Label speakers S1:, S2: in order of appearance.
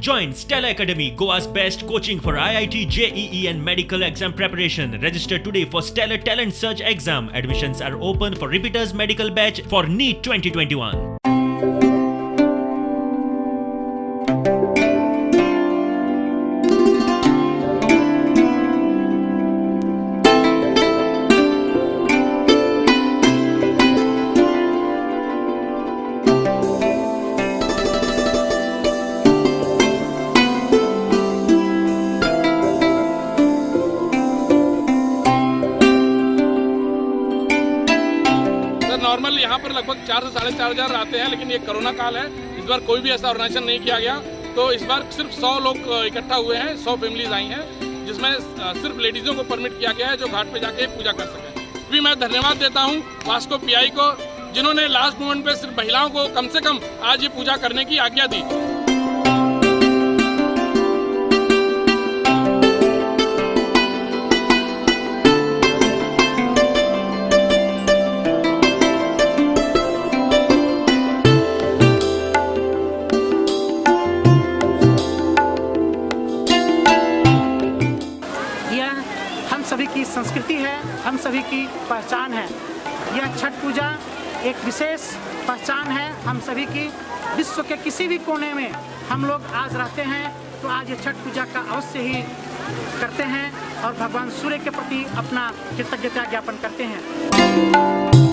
S1: Join Stella Academy, Goa's best coaching for IIT, JEE and medical exam preparation. Register today for Stellar Talent Search exam. Admissions are open for repeaters medical batch for NEET 2021.
S2: Normal यहाँ पर लगभग 4 से 4,500 आते हैं, लेकिन ये corona काल है, इस बार कोई भी ऐसा ऑर्गेनाइजेशन नहीं किया गया। तो इस बार सिर्फ 100 लोग इकट्ठा हुए हैं, 100 फैमिलीज आई हैं, जिसमें सिर्फ लेडीज़ों को परमिट किया गया है जो घाट पे जाके पूजा कर सकें। भी मैं धन्यवाद देता हूँ वास्को पीआई को, जिन्होंने लास्ट मोमेंट पे सिर्फ महिलाओं को कम से कम आज ये पूजा करने की आज्ञा दी।
S3: हम सभी की संस्कृति है, हम सभी की पहचान है। यह छठ पूजा एक विशेष पहचान है हम सभी की। विश्व के किसी भी कोने में हम लोग आज रहते हैं तो आज ये छठ पूजा का अवश्य ही करते हैं और भगवान सूर्य के प्रति अपना कृतज्ञता ज्ञापन करते हैं।